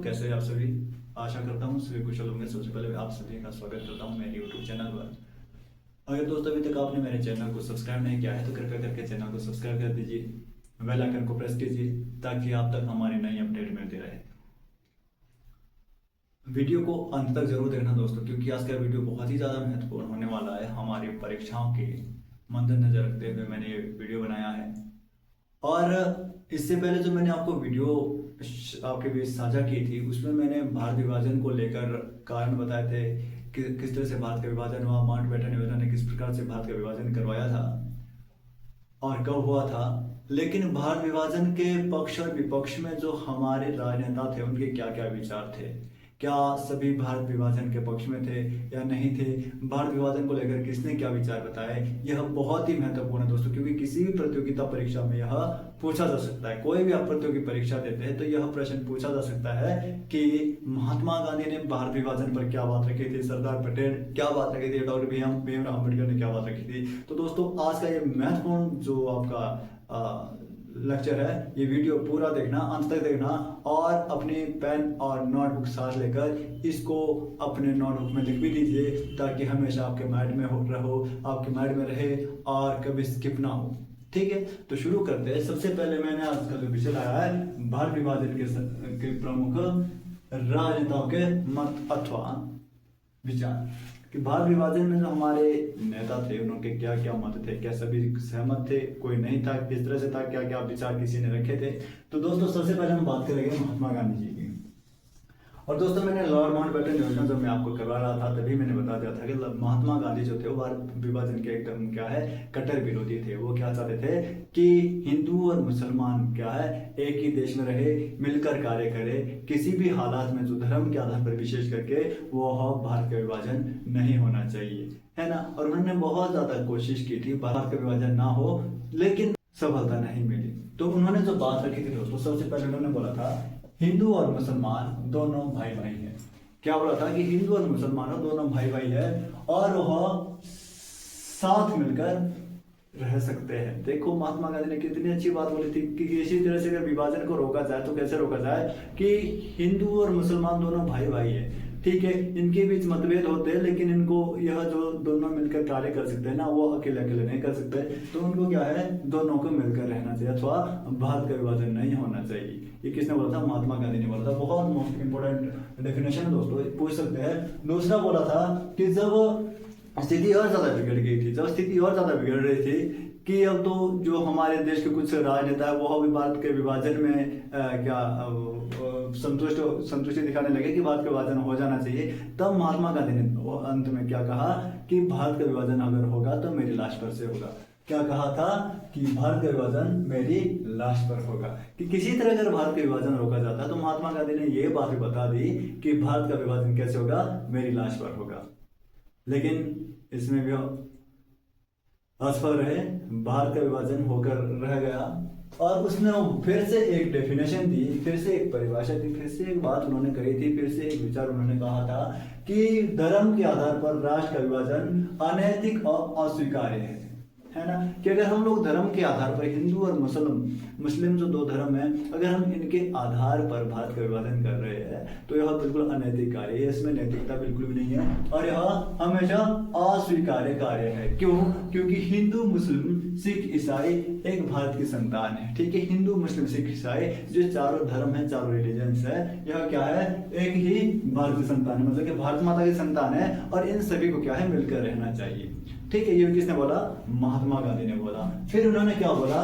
कैसे हैं आप सभी। आशा करता हूँ सभी कुशल होंगे। सबसे पहले आप सभी का स्वागत करता हूँ मेरे यूट्यूब चैनल पर। अगर दोस्तों अभी तक आपने मेरे चैनल को सब्सक्राइब नहीं किया है तो कृपया करके चैनल को सब्सक्राइब कर दीजिए, बेल आइकन को प्रेस कीजिए ताकि आप तक हमारी नई अपडेट मिलती रहे। वीडियो को अंत तक जरूर देखना दोस्तों, क्योंकि आज का वीडियो बहुत ही ज़्यादा महत्वपूर्ण होने वाला है। हमारी परीक्षाओं के मद्देनजर रखते हुए मैंने ये वीडियो बनाया है। और इससे पहले जो मैंने आपको वीडियो आपके बीच साझा की थी उसमें मैंने भारत विभाजन को लेकर कारण बताए थे कि किस तरह से भारत का विभाजन हुआ, माउंटबेटन योजना ने किस प्रकार से भारत का विभाजन करवाया था और कब हुआ था। लेकिन भारत विभाजन के पक्ष और विपक्ष में जो हमारे राजनेता थे उनके क्या क्या विचार थे, क्या सभी भारत विभाजन के पक्ष में थे या नहीं थे, भारत विभाजन को लेकर किसने क्या विचार बताए, यह बहुत ही महत्वपूर्ण है दोस्तों। क्योंकि किसी भी प्रतियोगिता परीक्षा में यह पूछा जा सकता है। कोई भी आप प्रतियोगी परीक्षा देते हैं तो यह प्रश्न पूछा जा सकता है कि महात्मा गांधी ने भारत विभाजन पर क्या बात रखी थी, सरदार पटेल क्या बात रखी थी, डॉक्टर भीमराव अम्बेडकर ने क्या बात रखी थी। तो दोस्तों आज का ये महत्वपूर्ण जो आपका लेक्चर है, ये वीडियो पूरा देखना, अंत तक देखना और अपनी पेन और नोटबुक साथ लेकर इसको अपने नोटबुक में लिख भी दीजिए ताकि हमेशा आपके माइंड में आपके माइंड में रहे और कभी स्किप ना हो। ठीक है, तो शुरू करते हैं। सबसे पहले मैंने आज का जो विषय लाया है भारत विभाजन के प्रमुख राजनेताओं के मत अथवा विचार कि भारत विभाजन में जो हमारे नेता थे उनके क्या क्या मत थे, क्या सभी सहमत थे, कोई नहीं था, किस तरह से था, क्या क्या विचार किसी ने रखे थे। तो दोस्तों सबसे पहले हम बात करेंगे महात्मा गांधी जी की। और दोस्तों मैंने लॉर्ड माउंटबेटन योजना जब मैं आपको करवा रहा था तभी मैंने बता दिया था कि महात्मा गांधी जो थे वो भारत विभाजन के एकदम क्या है कट्टर विरोधी थे। वो क्या चाहते थे कि हिंदू और मुसलमान क्या है एक ही देश में रहे, मिलकर कार्य करे, किसी भी हालात में जो धर्म के आधार पर विशेष करके वो भारत का विभाजन नहीं होना चाहिए, है ना। और उन्होंने बहुत ज्यादा कोशिश की थी भारत का विभाजन ना हो, लेकिन सफलता नहीं मिली। तो उन्होंने जो बात रखी थी दोस्तों, सबसे पहले उन्होंने बोला था हिंदू और मुसलमान दोनों भाई भाई हैं। क्या बोला था कि हिंदू और मुसलमान दोनों भाई भाई है और वह साथ मिलकर रह सकते हैं। देखो महात्मा गांधी ने कितनी अच्छी बात बोली थी कि इसी तरह से अगर विभाजन को रोका जाए तो कैसे रोका जाए कि हिंदू और मुसलमान दोनों भाई भाई है, ठीक है, इनके बीच मतभेद होते हैं लेकिन इनको यह जो दोनों मिलकर कार्य कर सकते हैं ना, वो अकेले अकेले नहीं कर सकते। तो उनको क्या है दोनों को मिलकर रहना चाहिए अथवा भारत का विभाजन नहीं होना चाहिए। ये किसने बोला था? महात्मा गांधी ने बोला था। बहुत मोस्ट इंपोर्टेंट डेफिनेशन है दोस्तों, पूछ सकते हैं। दूसरा बोला था कि जब स्थिति और ज्यादा बिगड़ गई थी, जब स्थिति और ज्यादा बिगड़ रही थी कि अब तो जो हमारे देश के कुछ राजनेता है वो भी भारत के विभाजन में संतुष्टि दिखाने लगे कि भारत का विभाजन हो जाना चाहिए। तब महात्मा गांधी ने अंत में क्या कहा कि भारत का विभाजन अगर होगा तो मेरी लाश पर से होगा। क्या कहा था कि भारत का विभाजन मेरी लाश पर होगा। कि किसी तरह अगर भारत का विभाजन रोका जाता तो महात्मा गांधी ने ये बात भी बता दी कि भारत का विभाजन कैसे होगा, मेरी लाश पर होगा। लेकिन इसमें भी असफल रहे, भारत का विभाजन होकर रह गया। और उसने फिर से एक डेफिनेशन दी, फिर से एक परिभाषा दी, फिर से एक बात उन्होंने कही थी, फिर से एक विचार उन्होंने कहा था कि धर्म के आधार पर राष्ट्र का विभाजन अनैतिक और अस्वीकार्य है ना। कि अगर हम लोग धर्म के आधार पर हिंदू और मुस्लिम जो दो धर्म है, अगर हम इनके आधार पर भारत का विभाजन कर रहे हैं तो यह बिल्कुल अनैतिक कार्य है, इसमें नैतिकता बिल्कुल भी नहीं है और यह हमेशा अस्वीकार्य कार्य है। क्यों? क्योंकि हिंदू मुस्लिम सिख ईसाई एक भारत की संतान है, ठीक है। हिंदू मुस्लिम सिख ईसाई जो चारों धर्म है, चारों रिलीजन्स है, यह क्या है एक ही भारत की संतान है, मतलब कि भारत माता की संतान है और इन सभी को क्या है मिलकर रहना चाहिए, ठीक है। ये किसने बोला? महात्मा गांधी ने बोला। फिर उन्होंने क्या बोला?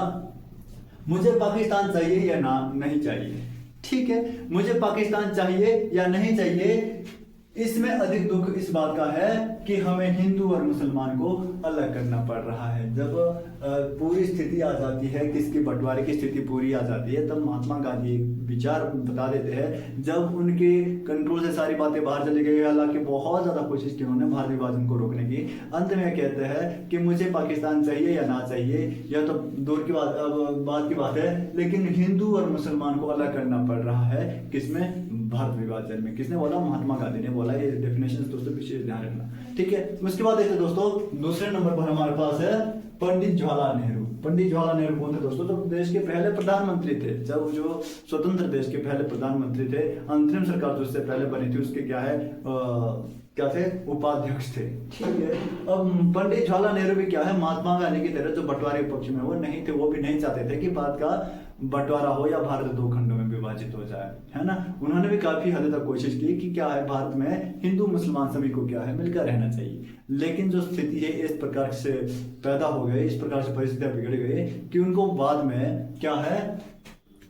मुझे पाकिस्तान चाहिए या ना नहीं चाहिए, ठीक है। मुझे पाकिस्तान चाहिए या नहीं चाहिए, इसमें अधिक दुख इस बात का है कि हमें हिंदू और मुसलमान को अलग करना पड़ रहा है। जब पूरी स्थिति आ जाती है, किसकी बंटवारे की स्थिति पूरी आ जाती है, तब महात्मा गांधी विचार बता देते हैं। जब उनके कंट्रोल से सारी बातें बाहर चली गई, हालांकि बहुत ज्यादा कोशिश की उन्होंने भारत विभाजन को रोकने की, अंत में कहते हैं कि मुझे पाकिस्तान चाहिए या ना चाहिए, यह तो दूर की बात की बात है, लेकिन हिंदू और मुसलमान को अलग करना पड़ रहा है। किसमें? भारत विभाजन में। किसने बोला? महात्मा गांधी ने बोला। वाला है, ये डेफिनेशन दोस्तों विशेष ध्यान रखना, ठीक है। उसके बाद देखते दोस्तों दूसरे नंबर पर हमारे पास है पंडित जवाहरलाल नेहरू। पंडित जवाहरलाल नेहरू कौन थे दोस्तों? तो देश के पहले प्रधानमंत्री थे, जब जो स्वतंत्र देश के पहले प्रधानमंत्री थे। अंतरिम सरकार जो उससे पहले बनी थी उसके क्या थे? उपाध्यक्ष थे, ठीक है। अब पंडित जवाहरलाल नेहरू भी क्या है, महात्मा गांधी की तरह जो बंटवारे के पक्ष में वो नहीं थे, वो भी नहीं चाहते थे कि भारत का बंटवारा हो या भारत दो खंडों में विभाजित हो जाए, है ना। उन्होंने भी काफी हद तक कोशिश की कि क्या है, भारत में हिंदू मुसलमान सभी को क्या है, मिलकर रहना चाहिए। लेकिन जो स्थिति है इस प्रकार से पैदा हो गई, इस प्रकार से परिस्थितियां बिगड़ गई कि उनको बाद में क्या है,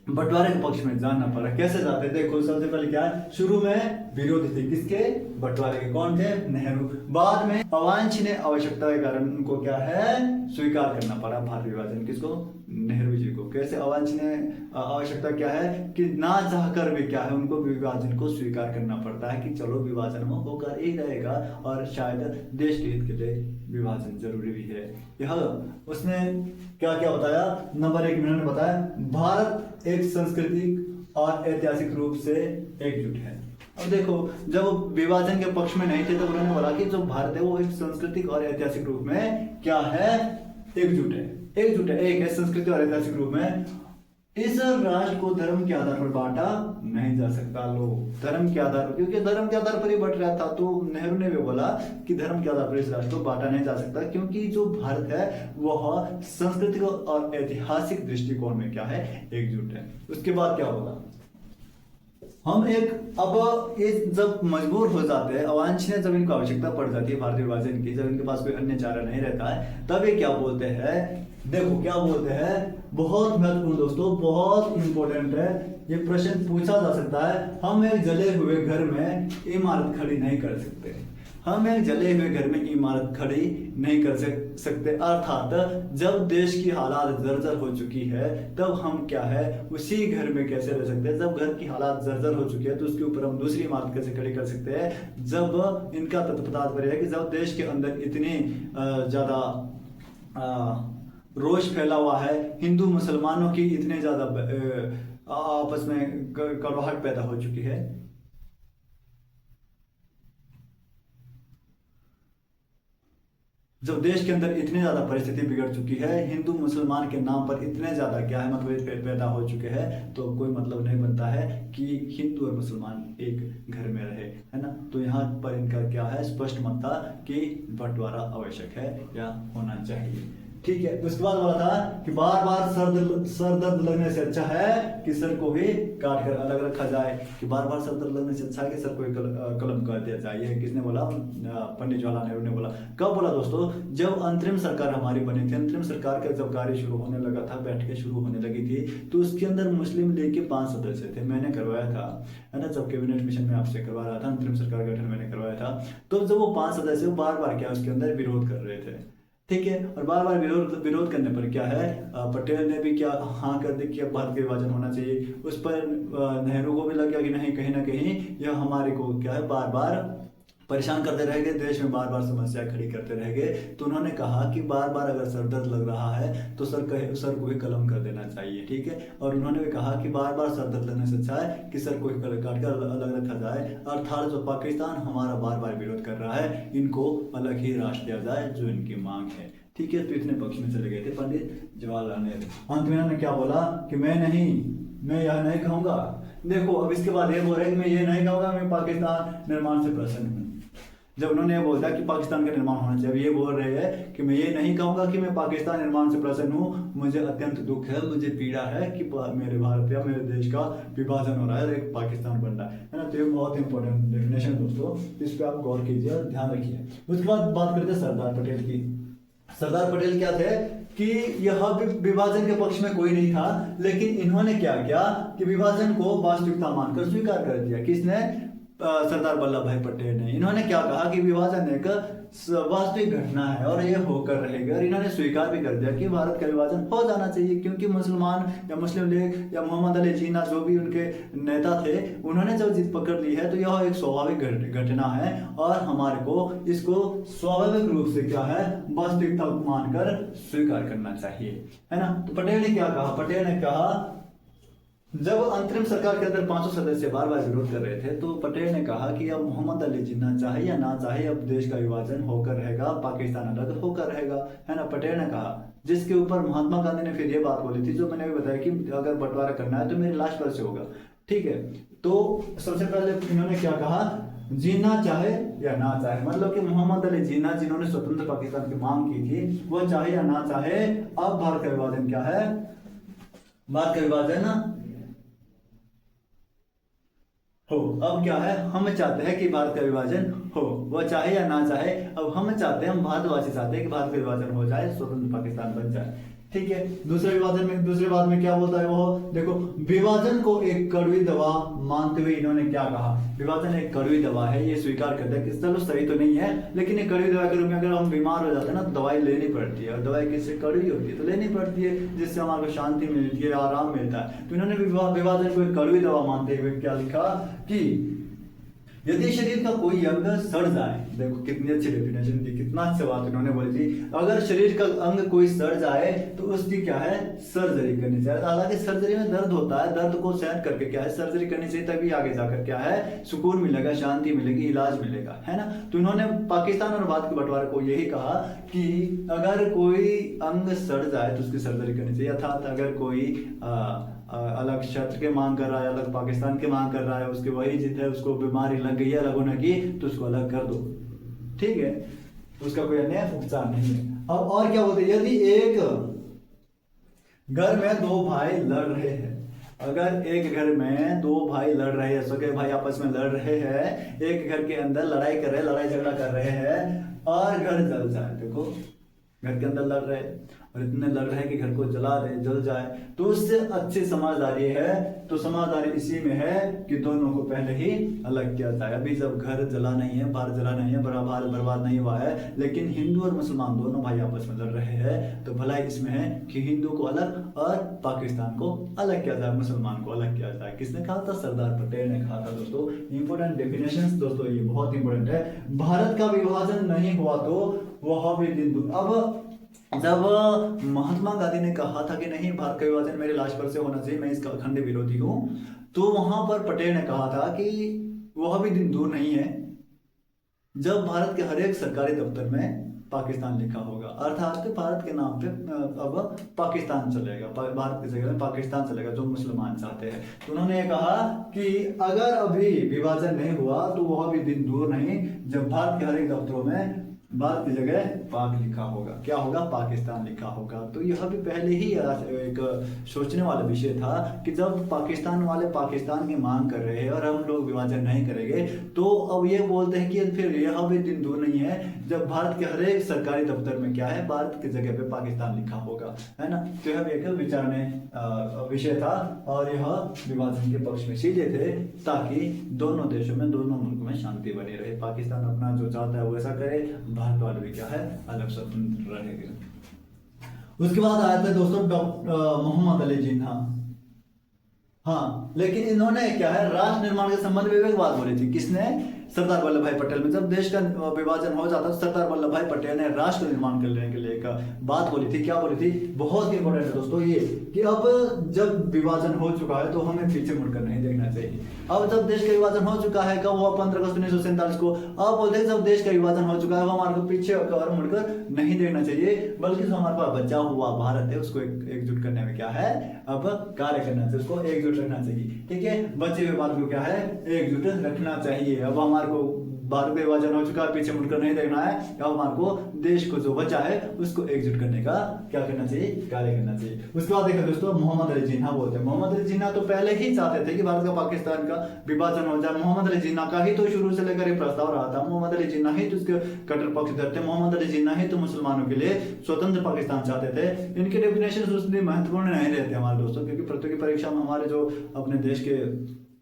बंटवारे के पक्ष में जाना पड़ा। कैसे जाते थे? देखो सबसे पहले क्या है, शुरू में विरोधी थे किसके? बंटवारे के। कौन थे? नेहरू। बाद में अवांछनीय आवश्यकता के कारण उनको क्या है, स्वीकार करना पड़ा भारत विभाजन। किसको? नेहरू जी को। कैसे अवांछनीय आवश्यकता क्या है कि ना चाहकर भी क्या है, उनको विभाजन को स्वीकार करना पड़ता है कि चलो विभाजन में होकर ही रहेगा और शायद देश के हित के लिए विभाजन जरूरी भी है। यह उसने क्या क्या बताया? नंबर 1 में बताया भारत एक सांस्कृतिक और ऐतिहासिक रूप से एकजुट है। अब देखो जब विभाजन के पक्ष में नहीं थे तो उन्होंने बोला कि जो भारत है वो एक सांस्कृतिक और ऐतिहासिक रूप में क्या है, एकजुट है। एकजुट है, एक है संस्कृति और ऐतिहासिक रूप में। इस राष्ट्र को धर्म के आधार पर बांटा नहीं जा सकता। लोग धर्म के आधार पर, क्योंकि धर्म के आधार पर ही बंट रहा था, तो नेहरू ने भी बोला कि धर्म के आधार पर इस राष्ट्र को बांटा नहीं जा सकता, क्योंकि जो भारत है वह सांस्कृतिक और ऐतिहासिक दृष्टिकोण में क्या है, एकजुट है। उसके बाद क्या होगा, हम एक अब ये जब मजबूर हो जाते हैं, अवांछनीय जब इनको आवश्यकता पड़ जाती है भारतीय विभाजन की, जब इनके पास कोई अन्य चारा नहीं रहता है, तब ये क्या बोलते हैं? देखो क्या बोलते हैं, बहुत महत्वपूर्ण दोस्तों, बहुत इंपॉर्टेंट है, ये प्रश्न पूछा जा सकता है। हम एक जले हुए घर में इमारत खड़ी नहीं कर सकते। हम एक जले हुए घर में इमारत खड़ी नहीं कर सकते। अर्थात जब देश की हालात जर्जर हो चुकी है तब हम क्या है, उसी घर में कैसे रह सकते हैं? जब घर की हालात जर्जर हो चुकी है तो उसके ऊपर हम दूसरी इमारत कैसे खड़ी कर सकते हैं? जब इनका तात्पर्य है कि जब देश के अंदर इतनी ज्यादा रोष फैला हुआ है, हिंदू मुसलमानों की इतने ज्यादा आपस में कड़वाहट पैदा हो चुकी है, जब देश के अंदर इतनी ज्यादा परिस्थिति बिगड़ चुकी है, हिंदू मुसलमान के नाम पर इतने ज्यादा क्या है मतलब पैदा हो चुके हैं, तो कोई मतलब नहीं बनता है कि हिंदू और मुसलमान एक घर में रहे, है ना। तो यहाँ पर इनका क्या है, स्पष्ट मत था कि बंटवारा आवश्यक है या होना चाहिए, ठीक है। उसके बाद बोला था कि बार बार सर दर्द लगने से अच्छा है कि सर को ही काट कर अलग रखा जाए, कि बार बार सर दर्द लगने से अच्छा है कि सर को ही कलम कर दिया जाए। ये किसने बोला? पंडित जवाहरलाल नेहरू ने बोला। कब बोला दोस्तों? जब अंतरिम सरकार हमारी बनी थी। अंतरिम सरकार का जब कार्य शुरू होने लगा था, बैठकें शुरू होने लगी थी, तो उसके अंदर मुस्लिम लीग के 5 सदस्य थे। मैंने करवाया था, है ना, जब कैबिनेट मिशन में आपसे करवा रहा था, अंतरिम सरकार का गठन मैंने करवाया था। तो जब वो 5 सदस्य बार बार क्या उसके अंदर विरोध कर रहे थे, ठीक है, और बार बार विरोध करने पर क्या है, पटेल ने भी क्या हाँ कर दी कि अब भारत का विभाजन होना चाहिए। उस पर नेहरू को भी लग गया कि नहीं, कहीं ना कहीं यह हमारे को क्या है, बार बार परेशान करते रहेंगे, देश में बार बार समस्या खड़ी करते रहेंगे। तो उन्होंने कहा कि बार बार अगर सर दर्द लग रहा है तो सर को ही कलम कर देना चाहिए, ठीक है। और उन्होंने भी कहा कि बार बार सर दर्द लगने से अच्छा है कि सर को ही काट कर अलग रखा जाए। अर्थात जो पाकिस्तान हमारा बार बार विरोध कर रहा है, इनको अलग ही राष्ट्र दिया जाए, जो इनकी मांग है, ठीक है। तो इतने पक्ष में चले गए थे पंडित जवाहरलाल नेहरू। अंत में उन्होंने क्या बोला कि मैं यह नहीं कहूंगा। देखो अब इसके बाद ये बोल रहे कि मैं ये नहीं कहूंगा मैं पाकिस्तान निर्माण से प्रसन्न हूँ। जब उन्होंने ये बोला कि पाकिस्तान का निर्माण होना चाहिए, ये बोल रहे हैं कि मैं ये नहीं कहूंगा कि मैं पाकिस्तान निर्माण से प्रसन्न हूँ, मुझे अत्यंत दुख है, मुझे पीड़ा है कि मेरे भारत या मेरे देश का विभाजन हो रहा है, एक पाकिस्तान बन रहा है ना। तो ये बहुत इंपॉर्टेंट डेफिनेशन दोस्तों, इस पर आप गौर कीजिए और ध्यान रखिए। उसके बाद बात करते हैं सरदार पटेल की। सरदार पटेल क्या थे कि यह विभाजन के पक्ष में कोई नहीं था, लेकिन इन्होंने क्या किया कि विभाजन को वास्तविकता मानकर स्वीकार कर दिया। किसने? सरदार वल्लभ भाई पटेल ने। इन्होंने क्या कहा कि विभाजन एक वास्तविक घटना है और यह होकर रहेगा, और इन्होंने स्वीकार भी कर दिया कि भारत का विभाजन हो जाना चाहिए, क्योंकि मुसलमान या मुस्लिम लीग या मोहम्मद अली जिन्ना जो भी उनके नेता थे, उन्होंने जब जिद पकड़ ली है तो यह एक स्वाभाविक घटना है और हमारे को इसको स्वाभाविक रूप से क्या है, वास्तविकता मानकर स्वीकार करना चाहिए, है ना। तो पटेल ने क्या कहा? पटेल ने कहा जब अंतरिम सरकार के अंदर 500 सदस्य बार बार विरोध कर रहे थे तो पटेल ने कहा कि अब मोहम्मद अली जिन्ना चाहे या ना चाहे अब देश का विभाजन होकर रहेगा, पाकिस्तान अलग होकर रहेगा, है ना, पटेल ने कहा। जिसके ऊपर महात्मा गांधी ने फिर ये बात बोली थी जो मैंने भी बताया कि अगर बंटवारा करना है तो मेरी लाश पर से होगा। ठीक है, तो सबसे पहले इन्होंने क्या कहा, जीना चाहे या ना चाहे, मतलब कि मोहम्मद अली जिन्ना जिन्होंने स्वतंत्र पाकिस्तान की मांग की थी वो चाहे या ना चाहे अब भारत का विभाजन क्या है, भारत का विभाजन हो। अब क्या है, हम चाहते हैं कि भारत का विभाजन हो, वो चाहे या ना चाहे। अब हम चाहते हैं, हम भारतवासी चाहते हैं कि भारत का विभाजन हो जाए, स्वतंत्र पाकिस्तान बन जाए। ठीक है, दूसरे बात में क्या बोलता है वो, देखो, विभाजन को एक कड़वी दवा मानते हुए इन्होंने क्या कहा, विभाजन एक कड़वी दवा है, ये स्वीकार करते हैं कि चलो सही तो नहीं है लेकिन एक कड़वी दवा के रूप में अगर हम बीमार हो जाते हैं ना तो दवाई लेनी पड़ती है, और दवाई किससे कड़वी होती है तो लेनी पड़ती है, जिससे हमारे को शांति मिलती है, आराम मिलता है। तो इन्होंने विभाजन को एक कड़वी दवा मानते हुए क्या लिखा कि यदि शरीर का कोई अंग सड़ जाए, देखो कितनी अच्छी डेफिनेशन थी, कितना अच्छा बात इन्होंने बोली थी, अगर शरीर का अंग कोई सड़ जाए तो उसकी क्या है, सर्जरी करनी चाहिए। हालांकि सर्जरी में दर्द होता है, दर्द को सहन करके क्या है सर्जरी करनी चाहिए, तभी आगे जाकर क्या है सुकून मिलेगा, शांति मिलेगी, इलाज मिलेगा, है ना। तो इन्होंने पाकिस्तान और भारत के बंटवारे को यही कहा कि अगर कोई अंग सड़ जाए तो उसकी सर्जरी करनी चाहिए, अर्थात अगर कोई अलग क्षेत्र के मांग कर रहा है, अलग पाकिस्तान के मांग कर रहा है, उसकी वही जिद है, उसको बीमारी लग गई है अलग होने की तो उसको अलग कर दो। ठीक है, उसका कोई अन्य उपचार नहीं है। अब और क्या बोलते हैं, यदि एक घर में दो भाई लड़ रहे हैं, अगर एक घर में दो भाई लड़ रहे हैं, सगे भाई आपस में लड़ रहे हैं, एक घर के अंदर लड़ाई कर रहे हैं, लड़ाई झगड़ा कर रहे हैं और घर जल जाए, देखो घर के अंदर लड़ रहे और इतने लड़ रहे कि घर को जला रहे, जल जाए, तो उससे अच्छी समझदारी है, तो समझदारी इसी में है कि दोनों को पहले ही अलग किया जाए। अभी जब घर जला नहीं है, भारत जला नहीं है, भारत बर्बाद नहीं हुआ है, लेकिन हिंदू और मुसलमान दोनों भाई आपस में लड़ रहे हैं, तो भलाई इसमें है कि हिंदू को अलग और पाकिस्तान को अलग किया जाए, मुसलमान को अलग किया जाए। किसने कहा था, सरदार पटेल ने कहा था। दोस्तों इंपोर्टेंट डेफिनेशन दोस्तों, ये बहुत इंपोर्टेंट है। भारत का विभाजन नहीं हुआ तो वह भी दिन दूर। अब जब महात्मा गांधी ने कहा था कि नहीं भारत का विभाजन मेरे लाश पर से होना चाहिए, मैं इसका अखंड विरोधी हूं, तो वहां पर पटेल ने कहा था कि वह भी दिन दूर नहीं है जब भारत के हर एक सरकारी दफ्तर में पाकिस्तान लिखा होगा, अर्थात भारत के नाम पे अब पाकिस्तान चलेगा, भारत की जगह में पाकिस्तान चलेगा, जो मुसलमान चाहते हैं। तो उन्होंने कहा कि अगर अभी विभाजन नहीं हुआ तो वह भी दिन दूर नहीं जब भारत के हर एक दफ्तरों में भारत की जगह पाक लिखा होगा, क्या होगा, पाकिस्तान लिखा होगा। तो यह भी पहले ही एक सोचने वाला विषय था कि जब पाकिस्तान वाले पाकिस्तान की मांग कर रहे हैं और हम लोग विभाजन नहीं करेंगे, तो अब ये बोलते हैं कि फिर यह भी दिन दूर नहीं है जब भारत के हर एक सरकारी दफ्तर में क्या है, भारत की जगह पे पाकिस्तान लिखा होगा, है ना। तो यह एक विचारने विषय था और यह विभाजन के पक्ष में सीधे थे ताकि दोनों देशों में, दोनों मुल्कों में शांति बनी रहे, पाकिस्तान अपना जो चाहता है वैसा करे, भारत वाले भी क्या है अलग स्वतंत्र रहेंगे। उसके बाद आया था दोस्तों मोहम्मद अली जिन्ना। हाँ, लेकिन इन्होंने क्या है राष्ट्र निर्माण के संबंध में एक बात बोली थी, किसने, सरदार वल्लभ भाई पटेल में। जब देश का विभाजन हो जाता तो सरदार वल्लभ भाई पटेल ने राष्ट्र निर्माण करने के लिए एक बात बोली थी। क्या बोली थी, बहुत ही इंपॉर्टेंट है दोस्तों ये, कि अब जब विभाजन हो चुका है तो हमें पीछे मुड़कर नहीं देखना चाहिए। अब जब देश का विभाजन हो चुका है, कब हुआ, 15 अगस्त 1947 को। अब बोलते हैं जब देश का विभाजन हो चुका है हमारे को पीछे और मुड़कर नहीं देखना चाहिए, बल्कि जो हमारे पास बचा हुआ भारत है उसको एकजुट करने में क्या है, अब कार्य करना चाहिए, उसको एकजुट रखना चाहिए। ठीक है, बचे हुए भारत को क्या है, एकजुट रखना चाहिए। अब हमारे को भारत में विभाजन हो चुका है, पीछे मुड़कर नहीं देखना है, अब हमारे को देश को जो बचा है उसको एकजुट करने का क्या करना चाहिए, कार्य करना चाहिए। उसके बाद देखो दोस्तों मोहम्मद अली जिन्ना बोलते हैं। मोहम्मद अली जिन्ना तो पहले ही चाहते थे कि भारत का पाकिस्तान का विभाजन हो जाए। मोहम्मद अली जिन्ना का ही तो शुरू से लेकर ये प्रस्ताव रहा था, मोहम्मद अली जिन्ना ही तो उसके कट्टर पक्षधर थे, मोहम्मद अली जिन्ना ही तो मुसलमानों के लिए स्वतंत्र पाकिस्तान चाहते थे। इनके डेफिनेशन उतने महत्वपूर्ण नहीं रहते हमारे दोस्तों, क्योंकि प्रतियोगी परीक्षा में हमारे जो अपने देश के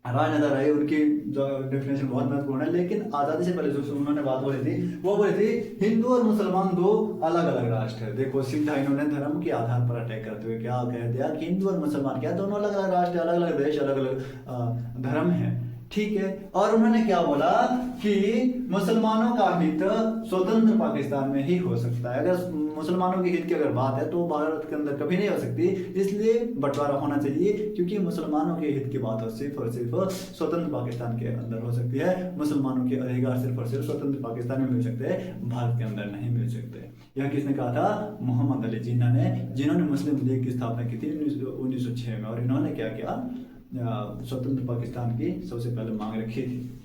राजनेता रहे उनकी जो डेफिनेशन बहुत महत्वपूर्ण है। लेकिन आजादी से पहले जो उन्होंने बात बोली थी वो बोली थी हिंदू और मुसलमान दो अलग अलग राष्ट्र है। देखो सीधा इन्होंने धर्म के आधार पर अटैक करते हुए क्या कह दिया कि हिंदू और मुसलमान क्या दोनों अलग अलग राष्ट्र, अलग अलग देश, अलग अलग धर्म है। ठीक है। और उन्होंने क्या बोला कि मुसलमानों का हित स्वतंत्र पाकिस्तान में ही हो सकता है। अगर मुसलमानों के हित की अगर बात है तो भारत के अंदर कभी नहीं हो सकती, इसलिए बंटवारा होना चाहिए, क्योंकि मुसलमानों के हित की बात हो सिर्फ और सिर्फ स्वतंत्र पाकिस्तान के अंदर हो सकती है। मुसलमानों के अधिकार सिर्फ और सिर्फ स्वतंत्र पाकिस्तान में मिल सकते हैं, भारत के अंदर नहीं मिल सकते। यह किसने कहा था? मोहम्मद अली जिन्ना ने, जिन्होंने मुस्लिम लीग की स्थापना की थी 1906 में। और इन्होंने क्या किया? स्वतंत्र पाकिस्तान की सबसे पहले मांग रखी थी।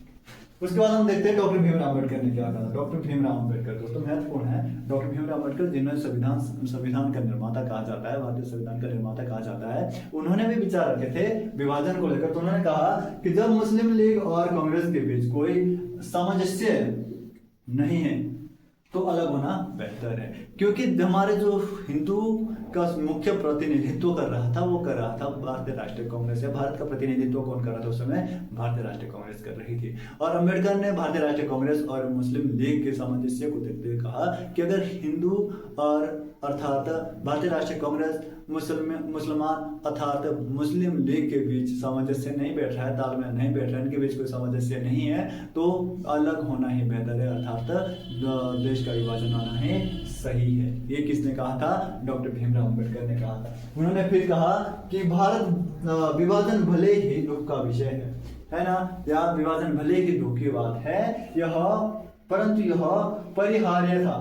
उसके बाद हम देखते हैं डॉक्टर भीमराव अम्बेडकर ने क्या कहा। डॉक्टर भीमराव अम्बेडकर दोस्तों महत्वपूर्ण है। डॉक्टर भीमराव अम्बेडकर, जिन्हें संविधान का निर्माता कहा जाता है, भारतीय संविधान का निर्माता कहा जाता है, उन्होंने भी विचार रखे थे विभाजन को लेकर। तो उन्होंने कहा कि जब मुस्लिम लीग और कांग्रेस के बीच कोई सामंजस्य नहीं है तो अलग होना बेहतर है, क्योंकि हमारे जो हिंदू का मुख्य प्रतिनिधित्व कर रहा था वो कर रहा था भारतीय राष्ट्रीय कांग्रेस। या भारत का प्रतिनिधित्व कौन कर रहा था उस समय? भारतीय राष्ट्रीय कांग्रेस कर रही थी। और अम्बेडकर ने भारतीय राष्ट्रीय कांग्रेस और मुस्लिम लीग के सामंजस्य को देखते हुए कहा कि अगर हिंदू और अर्थात भारतीय राष्ट्रीय कांग्रेस मुसलमान अर्थात मुस्लिम लीग के बीच सामंजस्य नहीं बैठ रहा है, तालमेल नहीं बैठ रहा है, इनके बीच कोई सामंजस्य नहीं है, तो अलग होना ही बेहतर है, अर्थात देश का विभाजन होना ही सही है। ये किसने कहा था? डॉक्टर भीमराव अम्बेडकर ने कहा था। उन्होंने फिर कहा कि भारत विभाजन भले ही दुख का विषय है ना, या विभाजन भले ही दुख की बात है यह, परंतु यह परिहार्य था।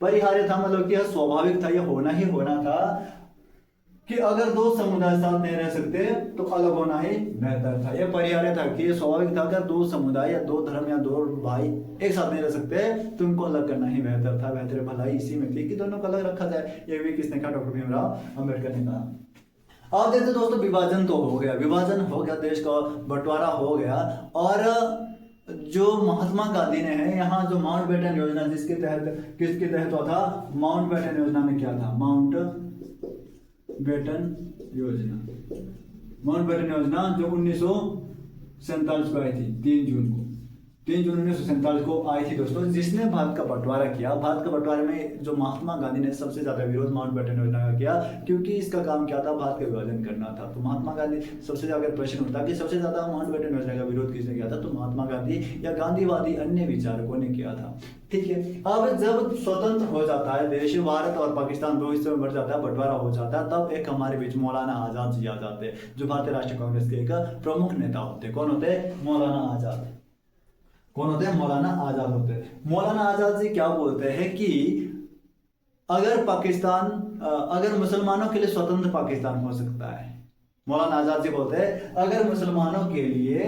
परिहार्य था मतलब कि यह स्वाभाविक था, यह होना ही होना था कि अगर दो समुदाय साथ नहीं रह सकते तो अलग होना ही बेहतर था। यह परिहार्य था कि यह स्वाभाविक था, अगर दो समुदाय या दो धर्म या दो भाई एक साथ नहीं रह सकते तो उनको अलग करना ही बेहतर था। बेहतर भलाई इसी में थी कि दोनों को अलग रखा जाए। यह भी किसने कहा? डॉक्टर भीमराव अम्बेडकर ने कहा। आप देखते दोस्तों, विभाजन तो हो गया, विभाजन हो गया, देश का बंटवारा हो गया। और जो महात्मा गांधी ने है यहाँ जो माउंटबेटन योजना, जिसके तहत किसके तहत हुआ था? माउंटबेटन योजना में क्या था? माउंटबेटन योजना जो 1947 को आई थी, 3 जून 1947 को आई थी दोस्तों, जिसने भारत का बंटवारा किया। भारत का बंटवारे में जो महात्मा गांधी ने सबसे ज्यादा विरोध माउंटबेटन योजना का किया, क्योंकि इसका काम क्या था? भारत का विभाजन करना था। तो महात्मा गांधी सबसे ज्यादा प्रश्न उठता कि सबसे ज्यादा माउंटबेटन योजना का विरोध किसने किया था? तो महात्मा गांधी या गांधीवादी अन्य विचारकों ने किया था। ठीक है। अब जब स्वतंत्र हो जाता है देश, भारत और पाकिस्तान दो हिस्सों में बढ़ जाता है, बंटवारा हो जाता है, तब एक हमारे बीच मौलाना आजाद जी आ जाते हैं, जो भारतीय राष्ट्रीय कांग्रेस के एक प्रमुख नेता होते। कौन होते? मौलाना आजाद। कौन होते हैं? मौलाना आजाद होते हैं। मौलाना आजाद जी क्या बोलते हैं कि अगर मुसलमानों के लिए स्वतंत्र पाकिस्तान हो सकता है, मौलाना आजाद जी बोलते हैं अगर मुसलमानों के लिए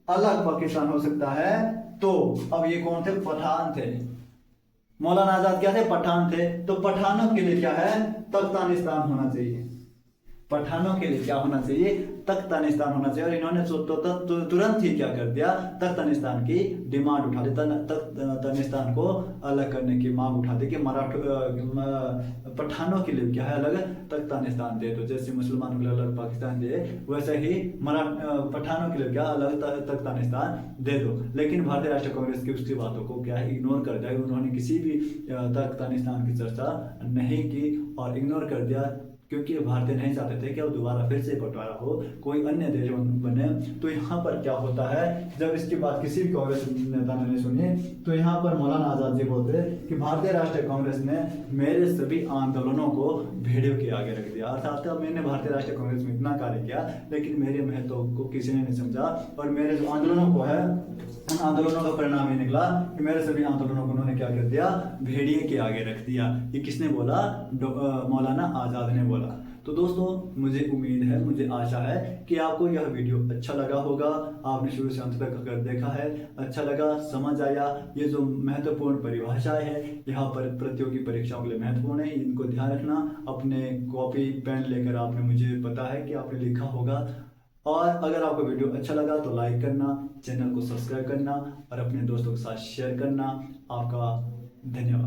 अलग पाकिस्तान हो सकता है तो, अब ये कौन थे? पठान थे। मौलाना आजाद क्या थे? पठान थे। तो पठानों के लिए क्या है? तख्तानिस्तान होना चाहिए। पठानों के लिए क्या होना चाहिए? तख्तानिस्तान होना चाहिए। और इन्होंने तुरंत ही क्या कर दिया? तख्तानिस्तान की डिमांड उठा दी, तख्तानिस्तान को अलग करने की मांग उठा दी कि पठानों के लिए क्या है? अलग तख्तानिस्तान दे दो। जैसे मुसलमानों के लिए अलग पाकिस्तान दे, वैसे ही पठानों के लिए क्या? अलग तख्तानिस्तान दे दो। लेकिन भारतीय राष्ट्रीय कांग्रेस की उसकी बातों को क्या है? इग्नोर कर दिया। उन्होंने किसी भी तख्तानिस्तान की चर्चा नहीं की और इग्नोर कर दिया, क्योंकि भारतीय नहीं चाहते थे कि अब दोबारा फिर से बंटवारा हो, कोई अन्य देश बने। तो यहाँ पर क्या होता है? जब इसकी बात किसी भी कांग्रेस नेता ने नहीं सुनी, तो यहाँ पर मौलाना आजाद जी बोलते कि भारतीय राष्ट्रीय कांग्रेस ने मेरे सभी आंदोलनों को भेड़ियों के आगे रख दिया। अर्थात मैंने भारतीय राष्ट्रीय कांग्रेस में इतना कार्य किया, लेकिन मेरे महत्व को किसी ने नहीं समझा, और मेरे जो आंदोलनों को है, उन आंदोलनों का परिणाम ये निकला कि मेरे सभी आंदोलनों को उन्होंने क्या कर दिया? भेड़िए के आगे रख दिया। ये किसने बोला? मौलाना आजाद ने बोला। तो दोस्तों, मुझे उम्मीद है, मुझे आशा है कि आपको यह वीडियो अच्छा लगा होगा। आपने शुरू से अंत तक अगर देखा है, अच्छा लगा, समझ आया। ये जो महत्वपूर्ण परिभाषाएं हैं यहाँ पर प्रतियोगी परीक्षाओं के लिए महत्वपूर्ण है, इनको ध्यान रखना। अपने कॉपी पेन लेकर आपने, मुझे पता है कि आपने लिखा होगा। और अगर आपको वीडियो अच्छा लगा तो लाइक करना, चैनल को सब्सक्राइब करना और अपने दोस्तों के साथ शेयर करना। आपका धन्यवाद।